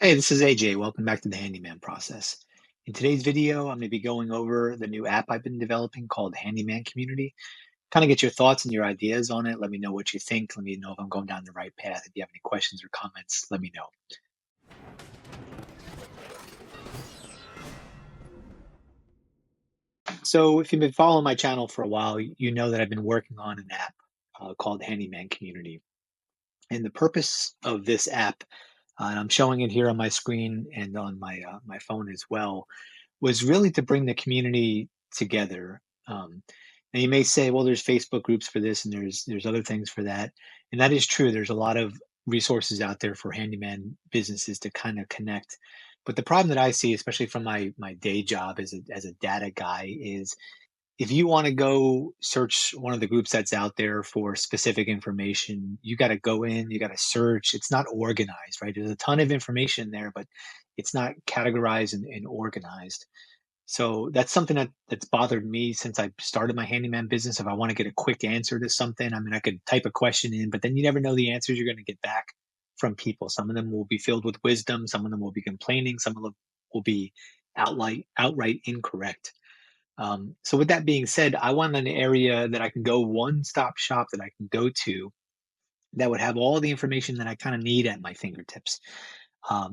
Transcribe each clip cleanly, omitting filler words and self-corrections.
Hey, this is AJ. Welcome back to the Handyman process. In today's video, I'm going to be going over the new app I've been developing called Handyman Community. Kind of get your thoughts and your ideas on it. Let me know what you think. Let me know if I'm going down the right path. If you have any questions or comments, let me know. So, if you've been following my channel for a while, you know that I've been working on an app called Handyman Community. And the purpose of this app, and I'm showing it here on my screen and on my phone as well, was really to bring the community together. And you may say, well, there's Facebook groups for this, and there's other things for that, and that is true. There's a lot of resources out there for handyman businesses to kind of connect. But the problem that I see, especially from my day job as a data guy, is if you want to go search one of the groups that's out there for specific information, you got to go in, you got to search. It's not organized, right? There's a ton of information there, but it's not categorized and organized. So that's something that's bothered me since I started my handyman business. If I want to get a quick answer to something, I mean, I could type a question in, but then you never know the answers you're going to get back from people. Some of them will be filled with wisdom, some of them will be complaining, some of them will be outright incorrect. So with that being said, I want an area that I can go one-stop shop that I can go to that would have all the information that I kind of need at my fingertips,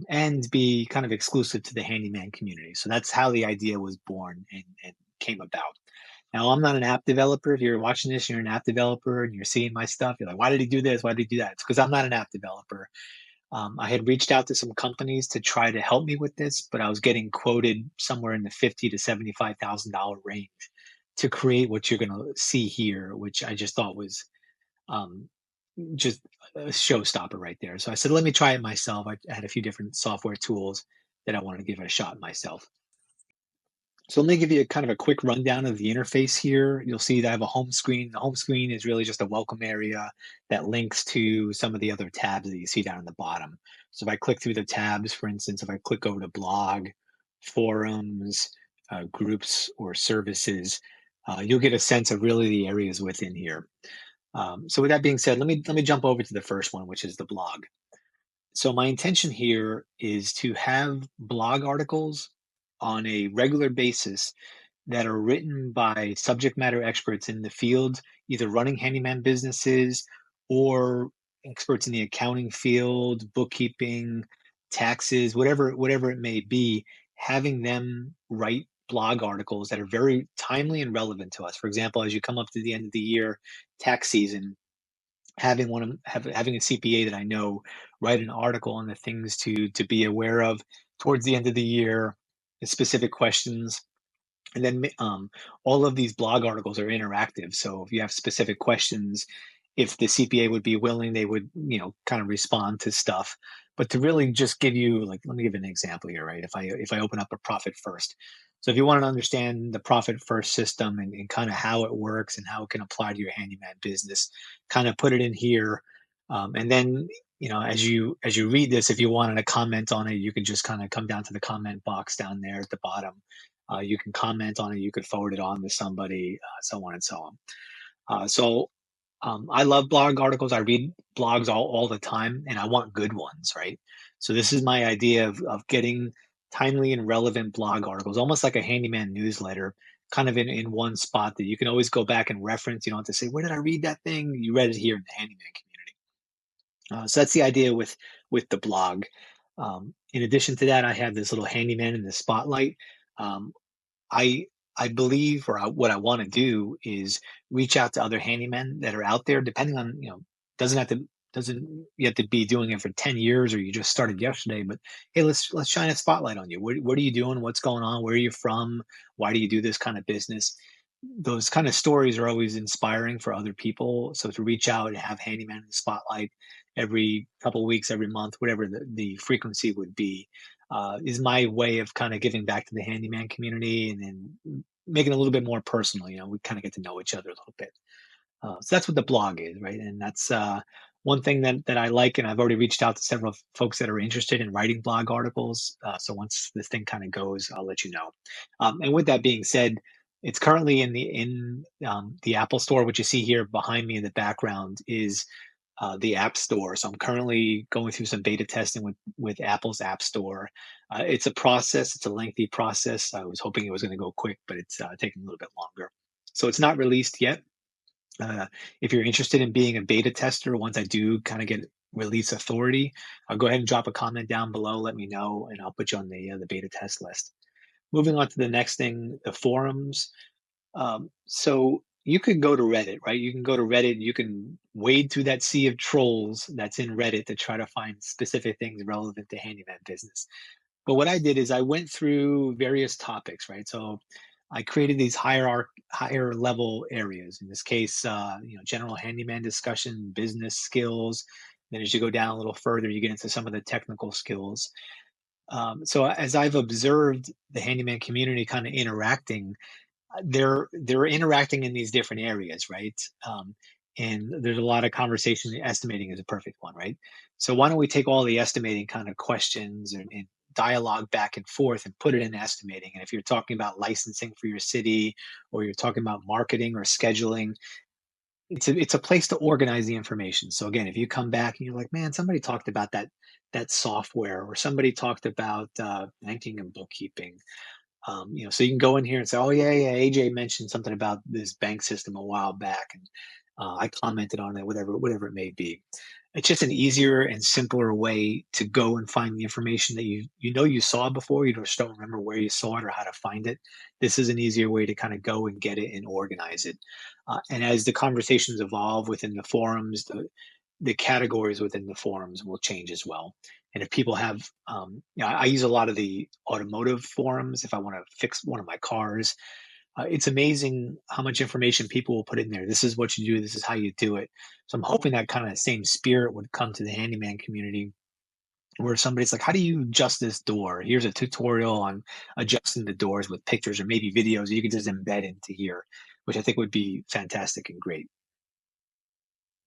and be kind of exclusive to the handyman community. So that's how the idea was born and came about. Now, I'm not an app developer. If you're watching this, you're an app developer and you're seeing my stuff. You're like, why did he do this? Why did he do that? It's because I'm not an app developer. I had reached out to some companies to try to help me with this, but I was getting quoted somewhere in the $50,000 to $75,000 range to create what you're going to see here, which I just thought was um, just a showstopper right there. So I said, let me try it myself. I had a few different software tools that I wanted to give it a shot myself. So let me give you a kind of a quick rundown of the interface here. You'll see that I have a home screen. The home screen is really just a welcome area that links to some of the other tabs that you see down at the bottom. So if I click through the tabs, for instance, if I click over to blog, forums, groups, or services, you'll get a sense of really the areas within here. So with that being said, let me jump over to the first one, which is the blog. So my intention here is to have blog articles on a regular basis that are written by subject matter experts in the field, either running handyman businesses or experts in the accounting field, bookkeeping, taxes, whatever it may be, having them write blog articles that are very timely and relevant to us. For example, as you come up to the end of the year, tax season, having a CPA that I know write an article on the things to be aware of towards the end of the year, the specific questions, and then all of these blog articles are interactive. So if you have specific questions, if the CPA would be willing, they would, kind of respond to stuff. But to really just give you, like, let me give an example here, right? If I open up a profit first. So if you want to understand the profit first system and kind of how it works and how it can apply to your handyman business, kind of put it in here. And then, as you read this, if you wanted to comment on it, you can just kind of come down to the comment box down there at the bottom. You can comment on it. You could forward it on to somebody, so on and so on. I love blog articles. I read blogs all the time, and I want good ones, right? So this is my idea of getting timely and relevant blog articles, almost like a handyman newsletter, kind of in one spot that you can always go back and reference. You don't have to say, where did I read that thing? You read it here in the handyman community. So that's the idea with the blog. In addition to that, I have this little handyman in the spotlight. Um, I I believe, or what I want to do is reach out to other handymen that are out there. Depending on, doesn't have to doesn't you have to be doing it for 10 years or you just started yesterday. But hey, let's shine a spotlight on you. What are you doing? What's going on? Where are you from? Why do you do this kind of business? Those kind of stories are always inspiring for other people. So to reach out and have handyman in the spotlight every couple of weeks, every month, whatever the frequency would be, is my way of kind of giving back to the handyman community and then making it a little bit more personal. We kind of get to know each other a little bit. So that's what the blog is, right? And that's one thing that I like. And I've already reached out to several folks that are interested in writing blog articles. So once this thing kind of goes, I'll let you know. And with that being said, it's currently in the Apple Store. What you see here behind me in the background is the App Store. So I'm currently going through some beta testing with Apple's App Store. It's a process. It's a lengthy process. I was hoping it was going to go quick, but it's taking a little bit longer. So it's not released yet. If you're interested in being a beta tester, once I do kind of get release authority, I'll go ahead and drop a comment down below. Let me know, and I'll put you on the beta test list. Moving on to the next thing, the forums. So you could go to Reddit, right? You can go to Reddit. You can wade through that sea of trolls that's in Reddit to try to find specific things relevant to handyman business. But what I did is I went through various topics, right? So I created these higher level areas. In this case, general handyman discussion, business skills. Then as you go down a little further, you get into some of the technical skills. So as I've observed the handyman community kind of interacting, they're interacting in these different areas, right? And there's a lot of conversation. Estimating is a perfect one, right? So why don't we take all the estimating kind of questions and dialogue back and forth and put it in estimating? And if you're talking about licensing for your city, or you're talking about marketing or scheduling, it's a place to organize the information. So again, if you come back and you're like, man, somebody talked about that software, or somebody talked about banking and bookkeeping, so you can go in here and say, "Oh yeah, AJ mentioned something about this bank system a while back, and I commented on it, whatever it may be." It's just an easier and simpler way to go and find the information that you saw before. You just don't remember where you saw it or how to find it. This is an easier way to kind of go and get it and organize it. And as the conversations evolve within the forums, the categories within the forums will change as well. And if people have, I use a lot of the automotive forums if I want to fix one of my cars. It's amazing how much information people will put in there. This is what you do. This is how you do it. So I'm hoping that kind of same spirit would come to the handyman community, where somebody's like, "How do you adjust this door? Here's a tutorial on adjusting the doors with pictures or maybe videos you can just embed into here," which I think would be fantastic and great.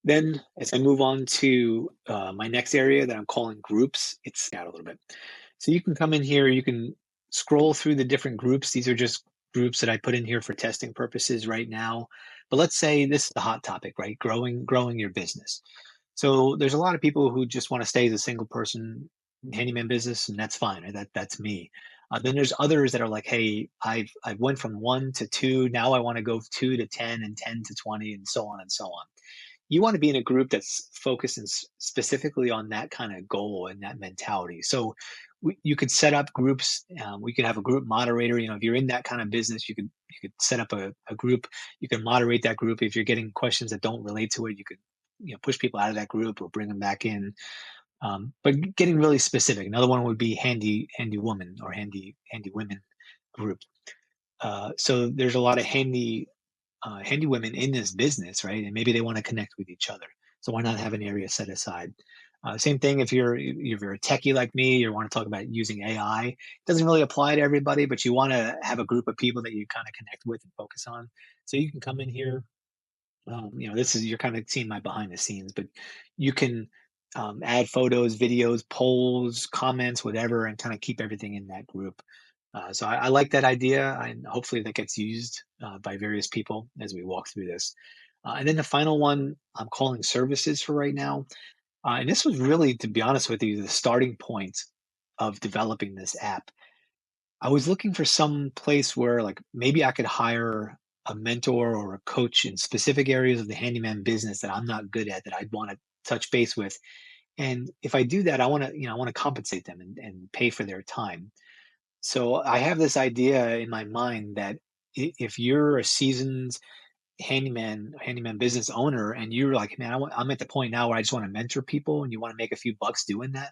Then, as I move on to my next area that I'm calling groups, it's out a little bit. So you can come in here, you can scroll through the different groups. These are just groups that I put in here for testing purposes right now. But let's say this is the hot topic, right? Growing your business. So there's a lot of people who just want to stay as a single person handyman business, and that's fine. Right? That's me. Then there's others that are like, hey, I've went from 1 to 2. Now I want to go 2 to 10 and 10 to 20 and so on and so on. You want to be in a group that's focused specifically on that kind of goal and that mentality. So you could set up groups. We could have a group moderator. If you're in that kind of business, you could set up a group. You can moderate that group. If you're getting questions that don't relate to it, you could push people out of that group or bring them back in. But getting really specific. Another one would be handy woman or handy women group. So there's a lot of handy women in this business, right? And maybe they want to connect with each other. So why not have an area set aside? Same thing if you're a techie like me, you want to talk about using AI. It doesn't really apply to everybody, but you want to have a group of people that you kind of connect with and focus on. So you can come in here. This is you're kind of seeing my behind the scenes, but you can add photos, videos, polls, comments, whatever, and kind of keep everything in that group. So I like that idea, and hopefully that gets used by various people as we walk through this. And then the final one I'm calling services for right now. And this was really, to be honest with you, the starting point of developing this app. I was looking for some place where, like, maybe I could hire a mentor or a coach in specific areas of the handyman business that I'm not good at, that I'd want to touch base with. And if I do that, I want to compensate them and pay for their time. So I have this idea in my mind that if you're a seasoned handyman business owner, and you're like, man, I'm at the point now where I just want to mentor people, and you want to make a few bucks doing that,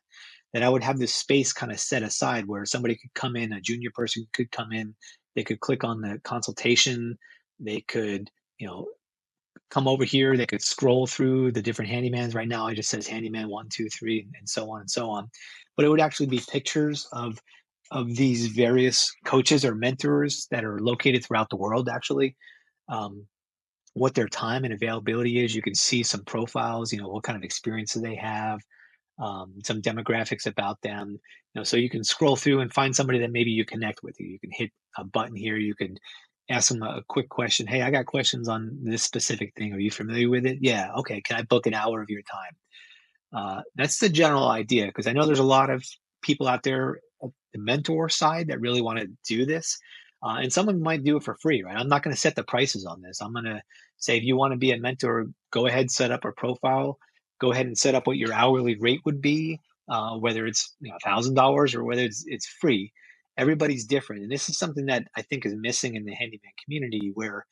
then I would have this space kind of set aside where somebody could come in, a junior person could come in, they could click on the consultation, they could, you know, come over here, they could scroll through the different handymans. Right now, it just says handyman 1, 2, 3, and so on and so on. But it would actually be pictures of these various coaches or mentors that are located throughout the world, actually. Um, what their time and availability is. You can see some profiles, what kind of experiences they have, some demographics about them. So you can scroll through and find somebody that maybe you connect with. You can hit a button here. You can ask them a quick question. Hey, I got questions on this specific thing. Are you familiar with it? Yeah. Okay. Can I book an hour of your time? That's the general idea, because I know there's a lot of people out there at the mentor side that really want to do this. And someone might do it for free, right? I'm not going to set the prices on this. I'm going to say, if you want to be a mentor, go ahead, set up a profile, go ahead and set up what your hourly rate would be, whether it's $1,000 or whether it's free. Everybody's different. And this is something that I think is missing in the handyman community, where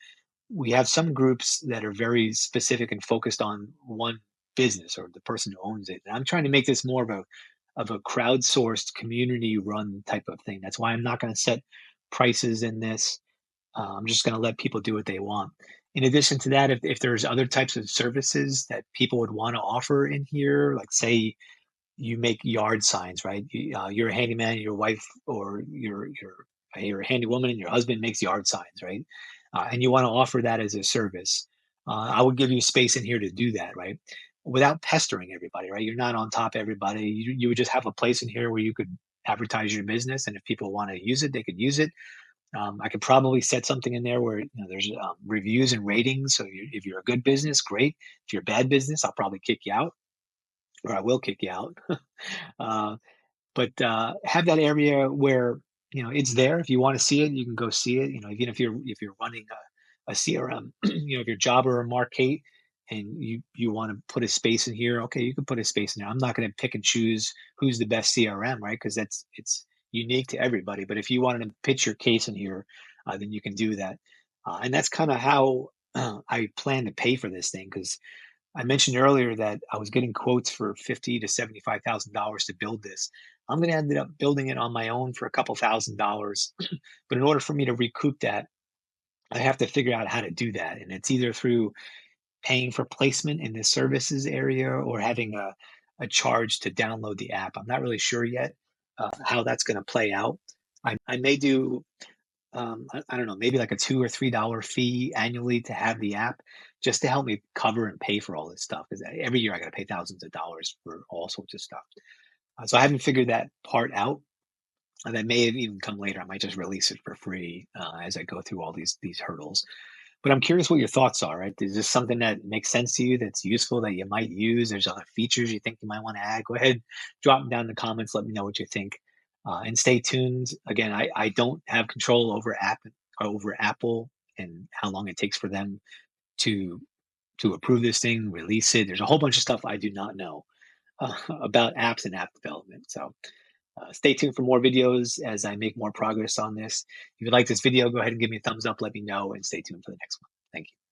we have some groups that are very specific and focused on one business or the person who owns it. And I'm trying to make this more of a crowdsourced, community run type of thing. That's why I'm not going to set prices in this. I'm just going to let people do what they want. In addition to that, if there's other types of services that people would want to offer in here, like say you make yard signs, right? You're a handyman, your wife or you're a handy woman, and your husband makes yard signs, right? And you want to offer that as a service. I would give you space in here to do that, right? Without pestering everybody, right? You're not on top of everybody. You would just have a place in here where you could advertise your business, and if people want to use it, they could use it. I could probably set something in there where there's reviews and ratings. So if you're a good business, great. If you're a bad business, I'll probably kick you out, or I will kick you out. uh, but have that area where it's there. If you want to see it, you can go see it. Even if you're running a CRM, if you're Jobber or Markate, and you want to put a space in here, okay, you can put a space in there. I'm not going to pick and choose who's the best CRM, right? Because it's unique to everybody. But if you wanted to pitch your case in here, then you can do that. And that's kind of how I plan to pay for this thing, because I mentioned earlier that I was getting quotes for $50,000 to $75,000 to build this. I'm going to end up building it on my own for a couple $1,000s. But in order for me to recoup that, I have to figure out how to do that. And it's either through paying for placement in the services area or having a charge to download the app. I'm not really sure yet how that's going to play out. I may do I don't know, maybe like a $2 or $3 fee annually to have the app, just to help me cover and pay for all this stuff. Because every year I got to pay thousands of dollars for all sorts of stuff. So I haven't figured that part out. And that may have even come later. I might just release it for free as I go through all these hurdles. But I'm curious what your thoughts are. Right? Is this something that makes sense to you? That's useful that you might use? There's other features you think you might want to add? Go ahead, drop them down in the comments. Let me know what you think. And stay tuned. Again, I don't have control over Apple and how long it takes for them to approve this thing, release it. There's a whole bunch of stuff I do not know about apps and app development. So stay tuned for more videos as I make more progress on this. If you like this video, go ahead and give me a thumbs up. Let me know, and stay tuned for the next one. Thank you.